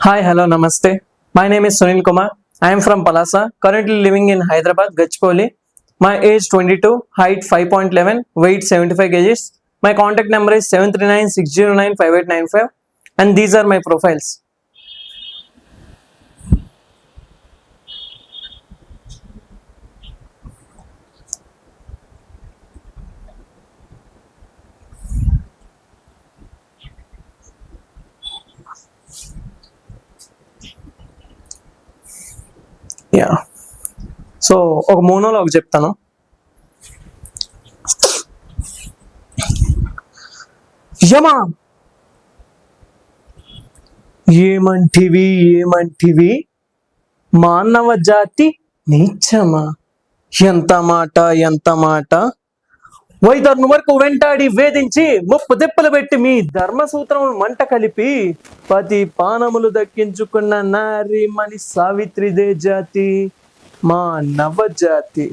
Hi, hello, namaste. My name is Sunil Kumar. I am from Palasa, currently living in Hyderabad, Gachipoli. My age 22, height 5.11, weight 75 kgs. My contact number is 739-609-5895 and these are my profiles. Yeah. So ఒక monologue చెప్తాను. యమా ఏమంటివి మానవ జాతి నీచమా, ఎంత మాట వైదర్ను వరకు వెంటాడి వేధించి ముప్పు దెప్పలు పెట్టి మీ ధర్మసూత్రం మంట కలిపి పతి పానములు దక్కించుకున్న నారీమణి సావిత్రిదే జాతి మా నవజాతి.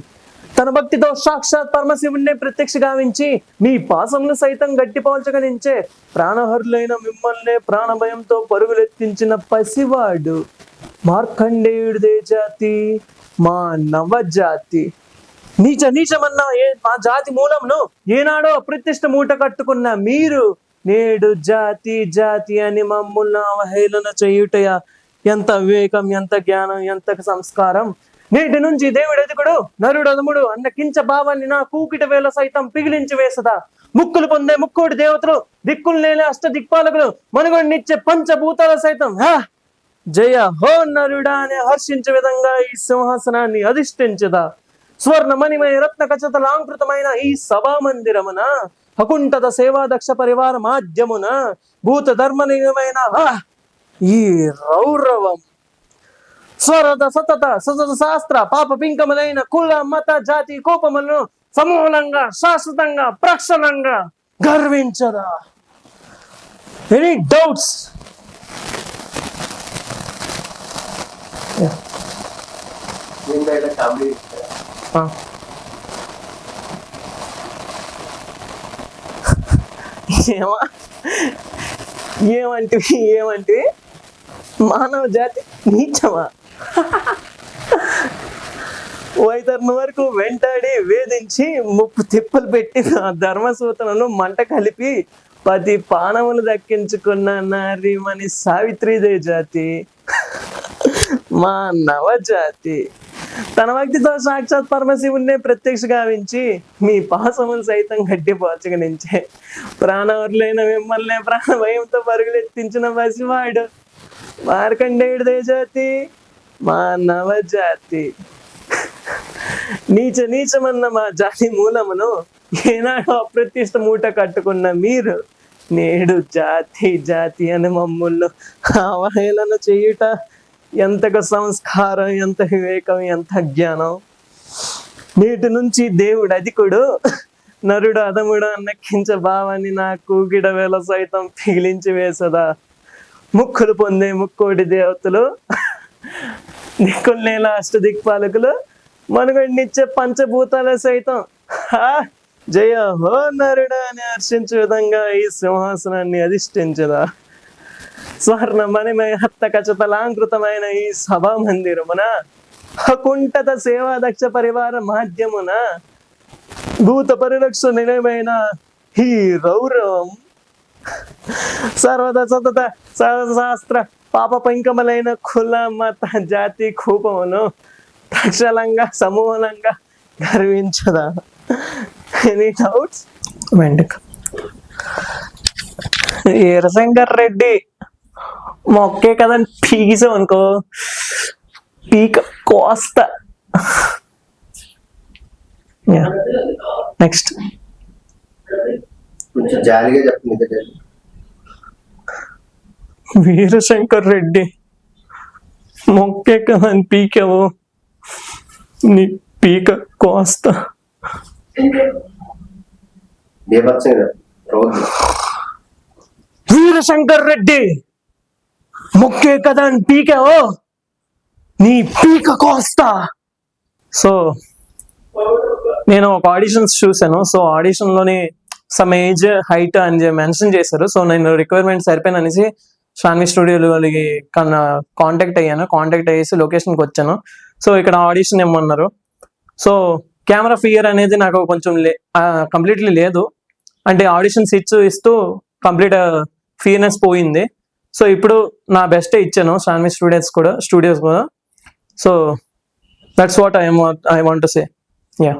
తన భక్తితో సాక్షాత్ పరమశివుణ్ణి ప్రత్యక్ష గావించి మీ పాసములు సైతం గట్టిపోల్చగనించే ప్రాణహరులైన మిమ్మల్నే ప్రాణభయంతో పరుగులెత్తించిన పసివాడు మార్కండేయుడిదే జాతి మా నవజాతి. నీచమన్న మా జాతి మూలంను ఏనాడో అప్రతిష్ట మూట కట్టుకున్న మీరు నేడు జాతి అని మమ్ముల్ని అవహేళన చేయుటయా, ఎంత వివేకం, ఎంత జ్ఞానం, ఎంత సంస్కారం. నేటి నుంచి దేవుడు ఎదుగుడు నరుడు అదముడు అన్న కించ భావాన్ని నా కూకిట వేల సైతం పిగిలించి వేసదా. ముక్కులు పొందే ముక్కోటి దేవతలు, దిక్కులు లేని అష్ట దిక్పాలకులు, మనుగొనిచ్చే పంచభూతాల సైతం జయ హో నరుడా అని హర్షించే విధంగా ఈ సింహాసనాన్ని అధిష్ఠించదా. స్వర్ణమణిమయ రత్న కచతలాంకృతమైన ఈ సభా మందిరమున హకుంఠత సేవాదక్ష పరివార మాధ్యమున భూత ధర్మనియమైన ఈ రౌరవం స్వరత సతత శాస్త్ర పాప పింకములైన కుల మత జాతి కోపములను సమూలంగా శాశ్వతంగా ప్రక్షణంగా గర్వించదా. Any doubts? ఏమంటివి మానవ జాతి నీచమా, వైతర్ను వరకు వెంటాడి వేధించి ముప్పు తిప్పలు పెట్టి ధర్మసూత్రను మంట కలిపి పది పానములు దక్కించుకున్న నారీమణి సావిత్రిదే జాతి మా నవజాతి. తన భక్తితో సాక్షాత్ పరమశివుణ్ణి ప్రత్యక్ష గావించి మీ పాసములు సైతం గట్టిపోచగనించే ప్రాణవరులైన మిమ్మల్ని ప్రాణభయంతో పరుగులెత్తించిన పసివాడు మార్కండేయుడిదే జాతి మా నవజాతి. నీచమన్న మా జాతి మూలమును ఏనాడు అప్రతిష్ట మూట కట్టుకున్న మీరు నేడు జాతి అని మమ్ముళ్ళు అవహేళన చేయుట ఎంతగా సంస్కారం, ఎంత వివేకం, ఎంత జ్ఞానం. నేటి నుంచి దేవుడు అధికుడు నరుడు అదముడు అన్నక్కించ భావాన్ని నా కూకిడ వేల సైతం పిగిలించి వేసదా. ముక్కులు పొందే ముక్కోటి దేవతలు, దిక్కులు నేల అష్ట దిక్పాలకులు, మనుగడినిచ్చే పంచభూతాల సైతం జయ హో నరుడా అని హర్షించే విధంగా ఈ సింహాసనాన్ని అధిష్ఠించదా. స్వర్ణమణిమయ హత్త కచతలాంకృతమైన ఈ సభా మందిరమున అకుంఠత సేవాదక్ష పరివార మాధ్యమున భూత పరిరక్ష నిలయమైన ఈ రౌరవం సర్వద సతత శాస్త్ర పాప పంకములైన కుల మత జాతి కూపమును ప్రక్షలంగా సమూలంగా గర్వించదా. Any doubts? వీరశంకర్ రెడ్డి మొక్కే కదని పీకిసాం అనుకో, పీక కోస్తా. నెక్స్ట్ వీరశంకర్ రెడ్డి మొక్కే కదని పీకావు, నీ పీక కోస్తా. వీరశంకర్ రెడ్డి మొక్కే కదా అని పీకావో, నీ పీక కోస్తా. సో నేను ఒక ఆడిషన్స్ చూసాను. సో ఆడిషన్ లోని సమ్ ఏజ్ హైట్ అని మెన్షన్ చేశారు. సో నేను రిక్వైర్మెంట్ సరిపోయిన అనేసి షాన్వి స్టూడియోలకి కాంటాక్ట్ అయ్యేసి లొకేషన్కి వచ్చాను. సో ఇక్కడ ఆడిషన్ ఇమ్మన్నారు. సో కెమెరా ఫియర్ అనేది నాకు కొంచెం కంప్లీట్లీ లేదు. అంటే ఆడిషన్స్ ఇస్తూ కంప్లీట్ ఫియర్నెస్ పోయింది. సో ఇప్పుడు నా బెస్టే ఇచ్చాను షాన్వి స్టూడియోస్ కూడా. So that's what I want to say. Yeah.